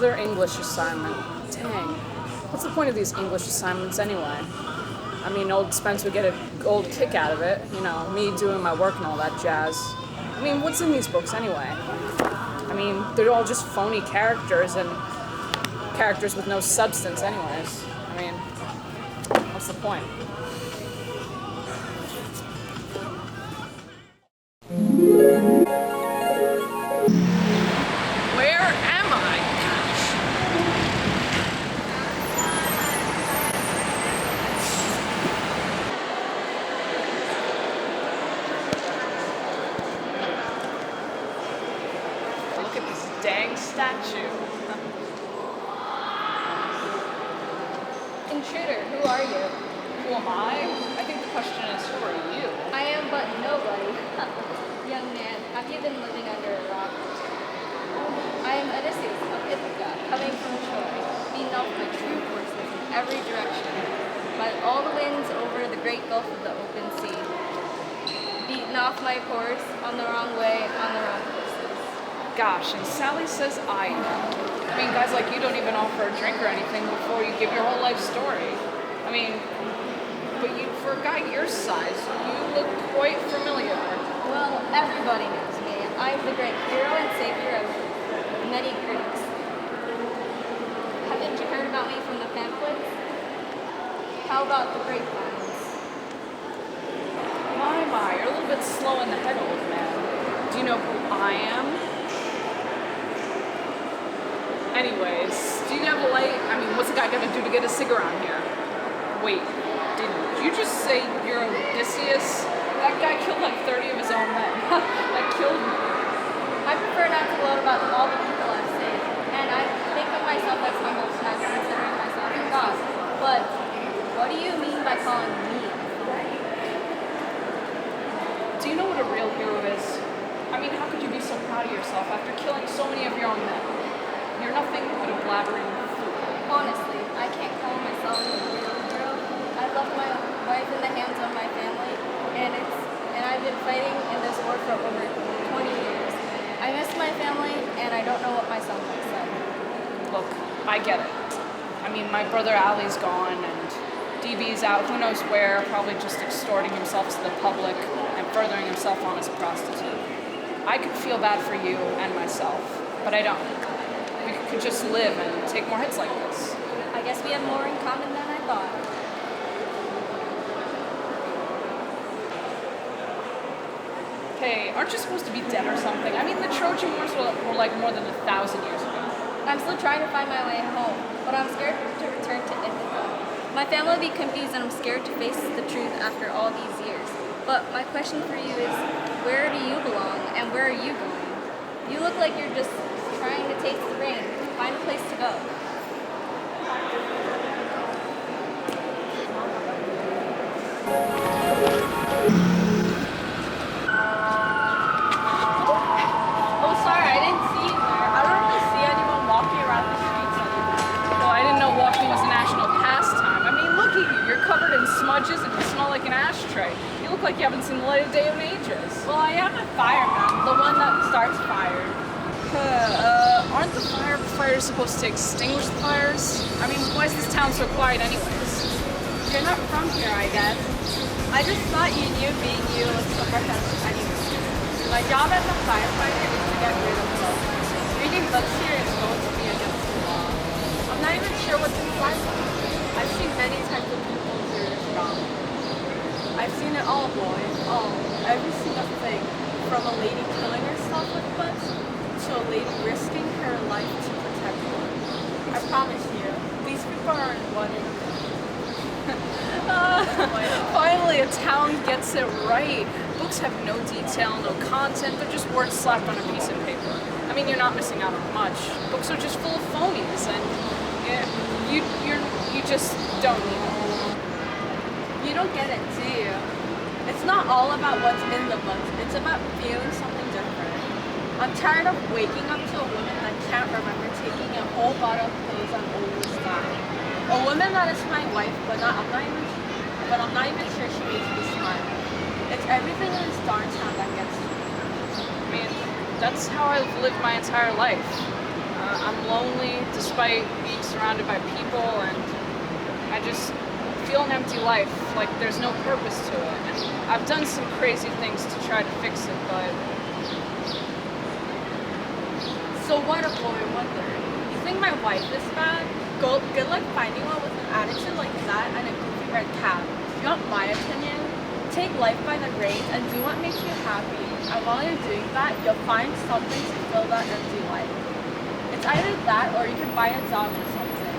Another English assignment. Dang. What's the point of these English assignments anyway? I mean, old Spence would get an old kick out of it. You know, me doing my work and all that jazz. I mean, what's in these books anyway? I mean, they're all just phony characters and characters with no substance anyways. I mean, what's the point? Where am I? Gosh. Look at this dang statue. Intruder, who are you? Who am I? I think the question is, who are you? I am but nobody. Young man, have you been living under a rock? I am Odysseus of Ithaca, coming from Troy, beaten off my true forces in every direction, by all the winds over the great gulf of the open sea. Beaten off my course, on the wrong way, on the wrong horses. Gosh, and Sally says I know. I mean, guys like you don't even offer a drink or anything before you give your whole life story. I mean, but you, for a guy your size, you look quite familiar. Well, everybody knows me. I'm the great hero and savior of many Greeks. Haven't you heard about me from the pamphlets? How about the grapevines? My, you're a little bit slow in the head, old man. Do you know who I am? Anyways, do you have a light? I mean, what's a guy gonna do to get a cig around here? Wait, did you just say you're Odysseus? That guy killed like 30 of his own men. That killed me. I prefer not to gloat about all the people I've saved, and I think of myself as humble, not considering myself a god. But what do you mean by calling me? Do you know what a real hero is? I mean, how could you be so proud of yourself after killing so many of your own men? You're nothing but a blabbering fool. Honestly, I can't call myself a real hero. I left my wife in the hands of my family, and I've been fighting in this war for over 20 years. I miss my family, and I don't know what my son looks like. Look, I get it. I mean, my brother Ali's gone, and DB's out who knows where, probably just extorting himself to the public and furthering himself on as a prostitute. I could feel bad for you and myself, but I don't. We could just live and take more hits like this. I guess we have more in common than I thought. Hey, aren't you supposed to be dead or something? I mean, the Trojan Wars were like more than 1,000 years ago. I'm still trying to find my way home, but I'm scared to return to Ithaca. My family will be confused, and I'm scared to face the truth after all these years. But my question for you is, where do you belong, and where are you going? You look like you're just trying to taste the rain. Find a place to go. Oh, sorry, I didn't see you there. I don't really see anyone walking around the streets anymore. Well, I didn't know walking was a national pastime. I mean, look at you. You're covered in smudges and you smell like an ashtray. You look like you haven't seen the light of day in ages. Well, I am a fireman, the one that starts fires. Aren't the firefighters supposed to extinguish the fires? I mean, why is this town so quiet anyways? You're not from here, I guess. I just thought you knew being you was comprehensive anyway. My job as a firefighter is to get rid of smoke. Reading books here is going to be against the law. I'm not even sure what's inside them. I've seen many types of people through this job. I've seen it all, boy. All. Every single thing. From a lady killing herself with butts to a lady risking her life to protect one. I promise you, these people are in one in a million. Finally, a town gets it right. Books have no detail, no content. They're just words slapped on a piece of paper. I mean, you're not missing out on much. Books are just full of phonies, and you just don't need them. You don't get it, do you? It's not all about what's in the books. It's about feeling something different. I'm tired of waking up to a woman that can't remember taking a whole bottle of pills on Old Style. A woman that is my wife, but I'm not even sure she makes me smile. It's everything in this darn town that gets to me. I mean, that's how I've lived my entire life. I'm lonely despite being surrounded by people, and I just feel an empty life, like there's no purpose to it. And I've done some crazy things to try to fix it, but So what a boy wonder. You think my wife is bad? Good luck finding one with an attitude like that and a goofy red cap. If you want my opinion, take life by the reins and do what makes you happy. And while you're doing that, you'll find something to fill that empty life. It's either that or you can buy a dog or something.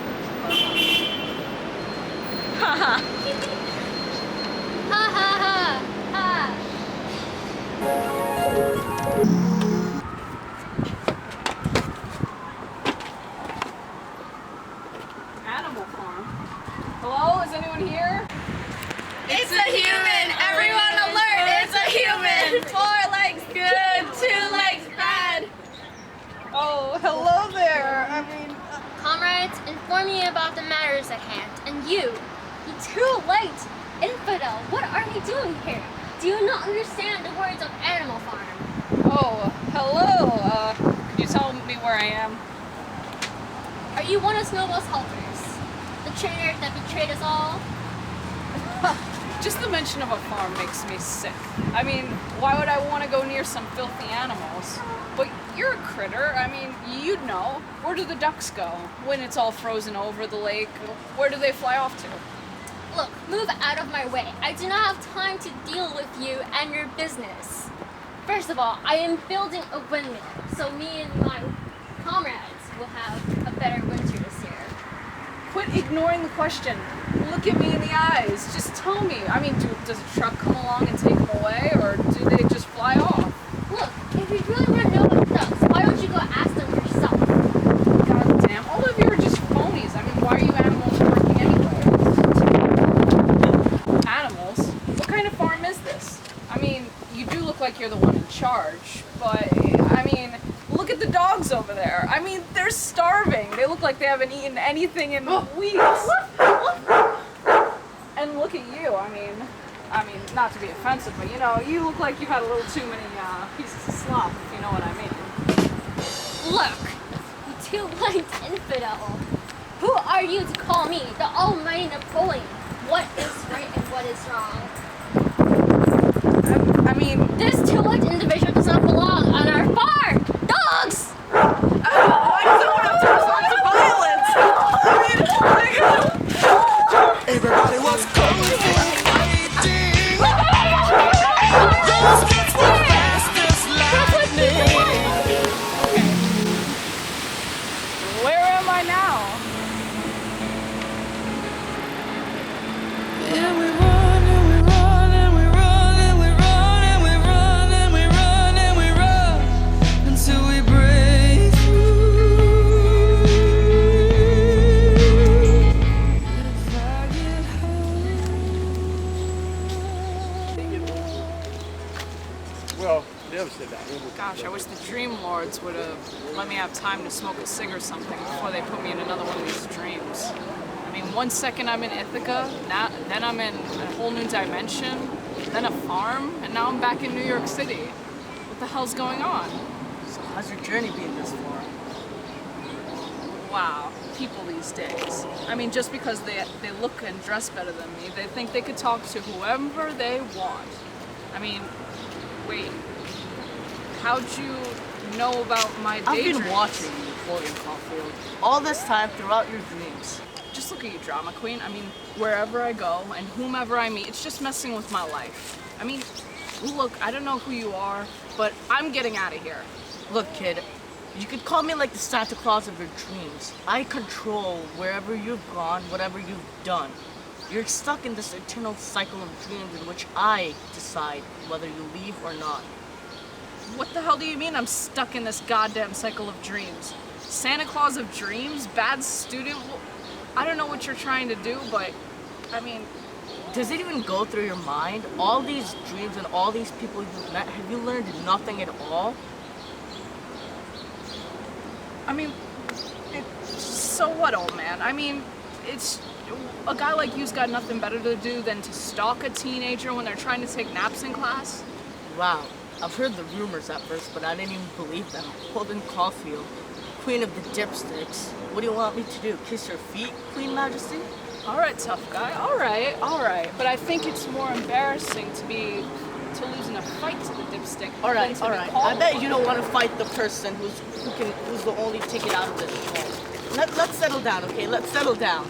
Ha ha ha ha. Animal Farm. Hello, is anyone here? It's a human! Everyone alert! It's a human! 4 legs good, 2 legs bad. Oh, hello there. I mean, Comrades, inform me about the matters at hand. And you too late, infidel, what are you doing here? Do you not understand the words of Animal Farm? oh, hello. Could you tell me where I am? Are you one of Snowball's helpers? The traitor that betrayed us all? Just the mention of a farm makes me sick. I mean, why would I want to go near some filthy animals? But you're a critter. I mean, you'd know. Where do the ducks go when it's all frozen over the lake? Where do they fly off to? Look, move out of my way. I do not have time to deal with you and your business. First of all, I am building a windmill, so me and my comrades will have a better winter this year. Quit ignoring the question. Look at me in the eyes. Just tell me. I mean, does a truck come along and take them away, or do they just fly off? Look, if you really want to know what ducks, why don't you go ask them yourself? God damn, all of you are just phonies. I mean, why are you animals working anyway? Animals? What kind of farm is this? I mean, you do look like you're the one in charge, but, I mean, look at the dogs over there. I mean, they're starving. They look like they haven't eaten anything in weeks. And look at you. I mean, not to be offensive, but you look like you've had a little too many pieces of slop, if you know what I mean. Look, you too late infidel. Who are you to call me the almighty Napoleon? What is right and what is wrong? I mean, This two-legged individual does not belong on our farm! Dogs! why does someone have to resort to violence? Everybody was kung fu fighting. Those kids were fast as lightning. Where am I now? And we run and we run and we run and we run and we run and we run and we run until we break through. If I get Well, never said that. Gosh, I wish the Dream Lords would have let me have time to smoke a cig or something before they put me in another one of these dreams. I mean, 1 second I'm in Ithaca, then I'm in a whole new dimension, then a farm, and now I'm back in New York City. What the hell's going on? So how's your journey been this far? Wow, people these days. I mean, just because they look and dress better than me, they think they could talk to whoever they want. I mean, wait, how'd you know about my I've daydreams? been watching you, Napoleon Caulfield, all this time throughout your dreams. Just look at you, drama queen. I mean, wherever I go and whomever I meet, it's just messing with my life. I mean, look, I don't know who you are, but I'm getting out of here. Look, kid, you could call me like the Santa Claus of your dreams. I control wherever you've gone, whatever you've done. You're stuck in this eternal cycle of dreams in which I decide whether you leave or not. What the hell do you mean I'm stuck in this goddamn cycle of dreams? Santa Claus of dreams? Bad student? I don't know what you're trying to do, but, I mean, Does it even go through your mind? All these dreams and all these people you've met, have you learned nothing at all? So what, old man? I mean, it's a guy like you's got nothing better to do than to stalk a teenager when they're trying to take naps in class? Wow, I've heard the rumors at first, but I didn't even believe them. Holden Caulfield, queen of the dipsticks. What do you want me to do? Kiss your feet, Queen Majesty? All right, tough guy. All right. But I think it's more embarrassing to lose in a fight to the dipstick. All right, than to all be right. called I bet one. you don't want to fight the person who's the only ticket out of this show. Let's settle down, okay? Let's settle down.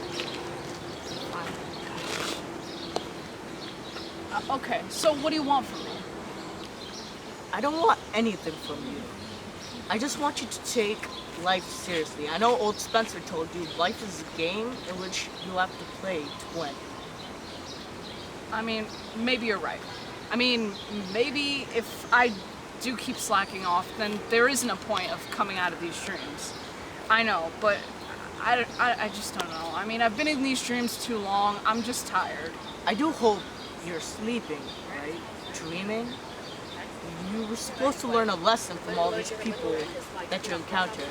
Okay, so what do you want from me? I don't want anything from you. I just want you to take life seriously. I know old Spencer told you life is a game in which you have to play to win. I mean, maybe you're right. I mean, maybe if I do keep slacking off, then there isn't a point of coming out of these dreams. I know, but I just don't know. I mean, I've been in these dreams too long. I'm just tired. I do hope you're sleeping, right? Dreaming. You were supposed to learn a lesson from all these people that you encountered.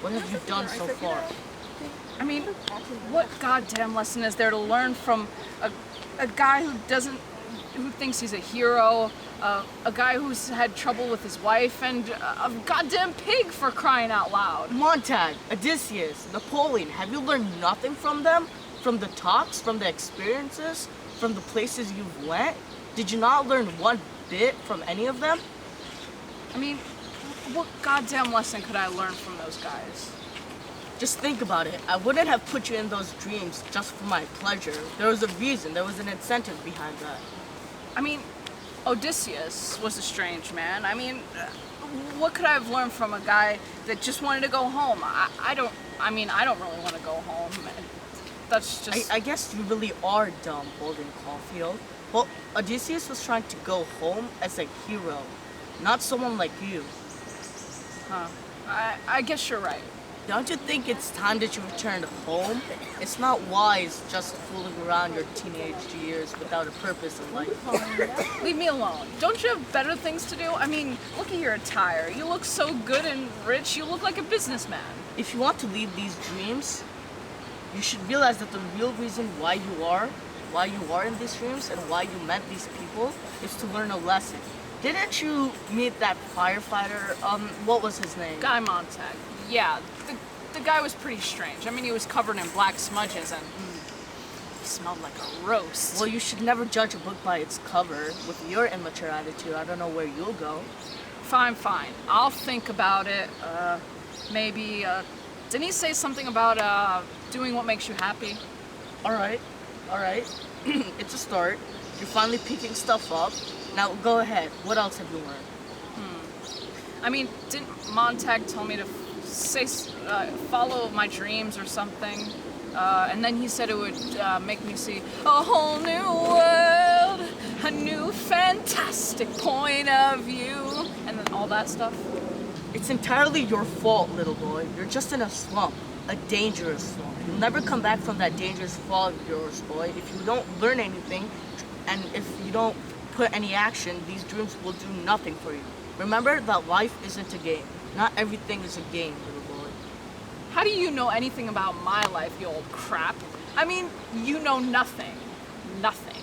What have you done so far? I mean, what goddamn lesson is there to learn from a guy who thinks he's a hero, a guy who's had trouble with his wife, and a goddamn pig, for crying out loud? Montag, Odysseus, Napoleon, have you learned nothing from them? From the talks, from the experiences, from the places you've went? Did you not learn one bit from any of them? I mean, what goddamn lesson could I learn from those guys? Just think about it. I wouldn't have put you in those dreams just for my pleasure. There was a reason, there was an incentive behind that. I mean, Odysseus was a strange man. I mean, what could I have learned from a guy that just wanted to go home? I don't really want to go home. That's just... I guess you really are dumb, Bolden Caulfield. Well, Odysseus was trying to go home as a hero, not someone like you. Huh. I guess you're right. Don't you think it's time that you returned home? It's not wise just fooling around your teenage years without a purpose in life. Leave me alone. Don't you have better things to do? I mean, look at your attire. You look so good and rich. You look like a businessman. If you want to leave these dreams, you should realize that the real reason why you are in these dreams and why you met these people is to learn a lesson. Didn't you meet that firefighter? What was his name? Guy Montag. Yeah, the guy was pretty strange. I mean, he was covered in black smudges and he smelled like a roast. Well, you should never judge a book by its cover. With your immature attitude, I don't know where you'll go. Fine. I'll think about it. Maybe, didn't he say something about, doing what makes you happy? All right. It's a start. You're finally picking stuff up. Now, go ahead. What else have you learned? I mean, didn't Montag tell me to follow my dreams or something? And then he said it would make me see a whole new world, a new fantastic point of view, and then all that stuff. It's entirely your fault, little boy. You're just in a slump, a dangerous slump. You'll never come back from that dangerous fall of yours, boy. If you don't learn anything, and if you don't put any action, these dreams will do nothing for you. Remember that life isn't a game. Not everything is a game, little boy. How do you know anything about my life, you old crap? I mean, you know nothing. Nothing.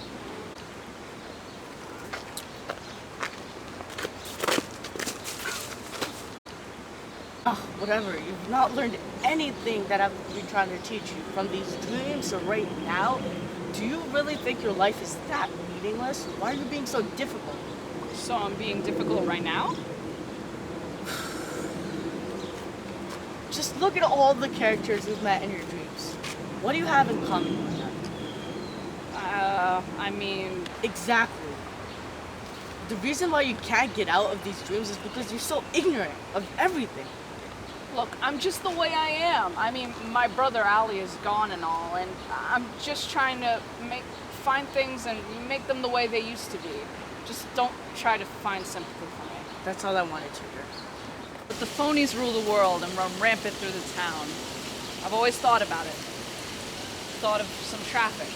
Whatever, you've not learned anything that I've been trying to teach you from these dreams to right now. Do you really think your life is that meaningless? Why are you being so difficult? So I'm being difficult right now? Just look at all the characters you've met in your dreams. What do you have in common with them? I mean... Exactly. The reason why you can't get out of these dreams is because you're so ignorant of everything. Look, I'm just the way I am. I mean, my brother Ali is gone and all, and I'm just trying to find things and make them the way they used to be. Just don't try to find sympathy for me. That's all I wanted to hear. But the phonies rule the world and run rampant through the town. I've always thought about it. Thought of some traffic,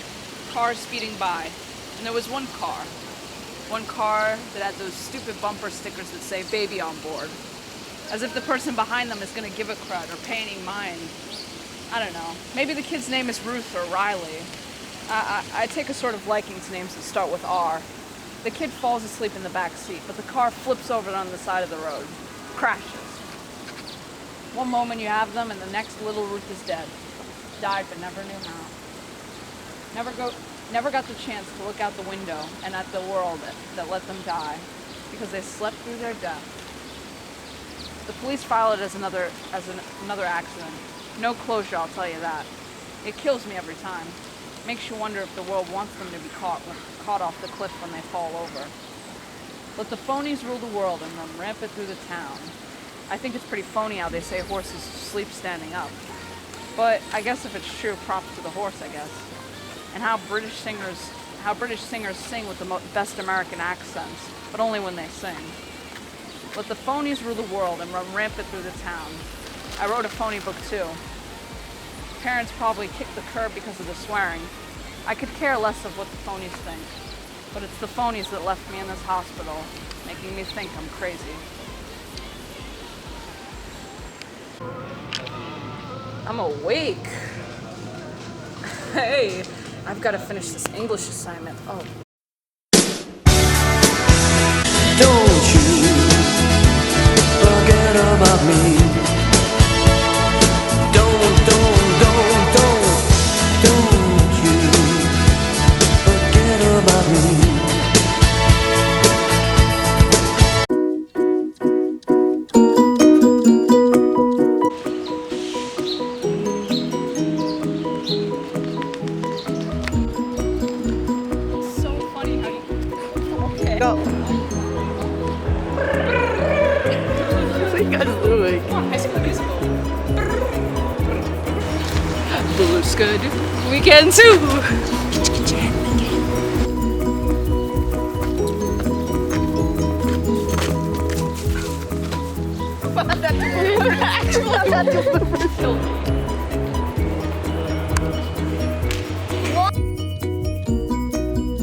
cars speeding by, and there was one car that had those stupid bumper stickers that say baby on board. As if the person behind them is gonna give a crud or pay any mind. I don't know. Maybe the kid's name is Ruth or Riley. I take a sort of liking to names that start with R. The kid falls asleep in the back seat, but the car flips over on the side of the road. Crashes. One moment you have them, and the next little Ruth is dead. Died, but never knew how. Never got the chance to look out the window and at the world that let them die, because they slept through their death. The police file it as another accident. No closure, I'll tell you that. It kills me every time. Makes you wonder if the world wants them to be caught off the cliff when they fall over. Let the phonies rule the world and run rampant through the town. I think it's pretty phony how they say horses sleep standing up. But I guess if it's true, props to the horse, I guess. And how British singers sing with the best American accents, but only when they sing. Let the phonies rule the world and run rampant through the town. I wrote a phony book too. Parents probably kicked the curb because of the swearing. I could care less of what the phonies think, but it's the phonies that left me in this hospital, making me think I'm crazy. I'm awake. Hey, I've got to finish this English assignment. Oh. Don't you forget about me. Don't you forget about me. So funny how you... Okay. Go. What are you guys doing? Come on, High School Musical. Looks good. We can too. Actually,